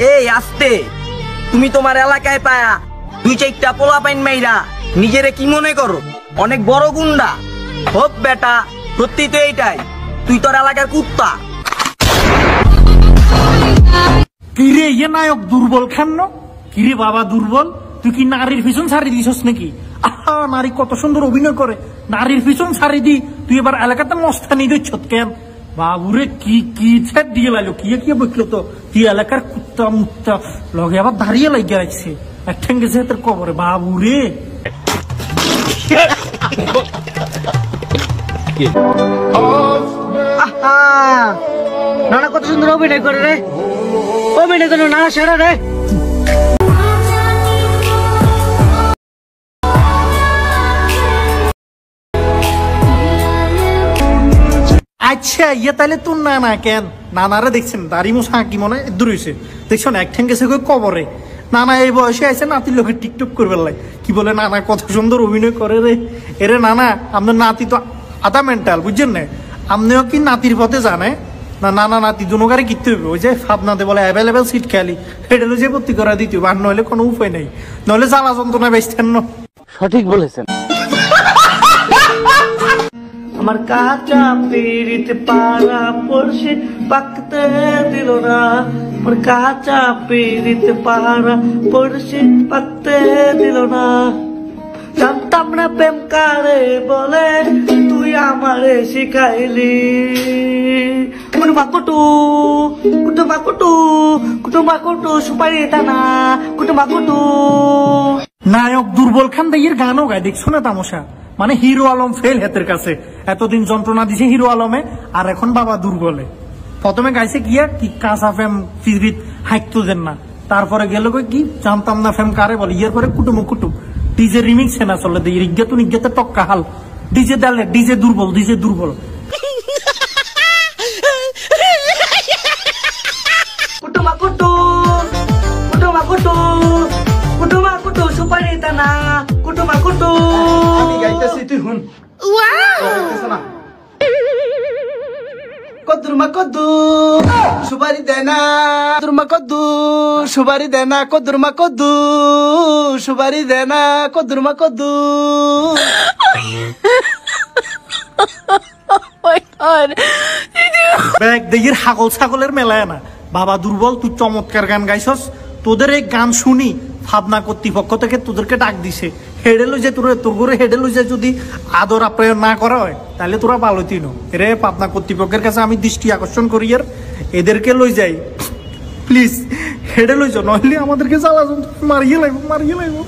এই আস্তে, তুমি তোমার এলাকায় পায়া 2-4টা পোলা পাইন মাইরা নিজেরে কি মনে করো অনেক বড় গুন্ডা? হোক বেটা, সত্যি তো এইটাই, তুই তোর এলাকার কুত্তা। কিরে ইয়ে নায়ক দুর্বল খান্ন? কিরে বাবা দুর্বল, তুই কি নারীর পিছন ছাড়ি দিছস নাকি? আহা, নারী কত সুন্দর অভিনয় করে, নারীর পিছন ছাড়ি দি তুই এবার এলাকাতে মস্তানি দিচ্ছ কেন? বাবুরে কি কি ছেদ দিয়ে লাইলো, কি কি বকলো তো, তুই এলাকার কুত্তা মুত্তা লগে আবার দাঁড়িয়ে লাগিয়ে রাখছে একঠান গেছে তোর কবরে। বাবুরে নানা কত সুন্দর অভিনয় করে রে, অভিনয় করে নানা সেরা রে। আচ্ছা ইয়ে তাহলে তোর নানা কেন? নানারে দেখছেন দাড়ি মোছা কি মনে দূর হয়েছে, দেখছেন এক ঠ্যাং গেছে কবরে। নানা এই বয়সে আছে নাতির লোকের টিকটক করবে লাই, কি বলে নানা কত সুন্দর অভিনয় করে রে। এরে নানা, আপনার নাতি তো আধা মেন্টাল, বুঝছেন না? আপনিও কি নাতির পথে জানে না? নানা নাতি দুনোগারে কিনতে হবে, ওই যে ভাবনাতে বলে অ্যাভেলেবেল সিট খেয়ালি হেডেলে যে ভর্তি করা দিতে হবে, আর নইলে কোনো উপায় নেই, নইলে জ্বালা যন্ত্রণা বেচতেন না। সঠিক বলেছেন। আমার কাঁচা পিড়িতে পাড়া পড়ছে পাকতে দিল না, আমার কাঁচা পিড়িতে পাড়া পড়ছে পাকতে দিল না। জানতাম না প্রেম কারে বলে, তুই আমারে শিখাইলি। কুটুমা কুটু কুটুমা কুটু কুটুমা কুটু সুপারি দানা কুটুমা কুটু। নায়ক দুর্বল খান দাইয়ের গানও গায়, দেখছো না তামসা? মানে হিরো আলম ফেল হাতের কাছে, এতদিন যন্ত্রণা দিছে হিরো আলমে, আর এখন বাবা দুর্বলে। প্রথমে গাইছে গিয়া কি কাঁচা ফেম ফিরিত হাইকতো দেন না, তারপরে গেল কি জানতাম না ফেম কারে বলে, ইয়ার পরে কুটুম কুটুম ডিজে রিমিক্স না চলে দিয়ে ইজ্ঞাত নিজ্ঞাতে টক্কা হাল ডিজে ডালে, ডিজে দুর্বল, ডিজে দুর্বল। কুটুমা কুটু কুটুমা কুটু কুটুমা কুটু সুপারি দানা কুটুমা কুটু। আমি গাইতেছি তুই হুন। কদ্দুরমা কদ্দু সুপারি দেনা, কদ্দুরমা কদ্দু সুপারি দেনা, কদ্দুরমা কদ্দু সুপারি দেনা, কদ্দুরমা কদ্দু। ব্যাগ দেখির হাগল ছাগলের মেলায় না। বাবা দুর্বল, তুই চমৎকার গান গাইছস, তোদের এই গান শুনি ভাবনা কর্তৃপক্ষ থেকে তোদেরকে ডাক দিছে, হেডে লই যে তোর ঘরে হেডে লই যে যদি আদর আপ্যায়ন না করা হয় তাহলে তোরা ভালো তিন রে। পাবনা কর্তৃপক্ষের কাছে আমি দৃষ্টি আকর্ষণ করি, আর এদেরকে লই যাই প্লিজ, হেডে লই যাও, নইলে আমাদেরকে জ্বালা মারিয়ে লাগবো, মারিয়ে লাগবো।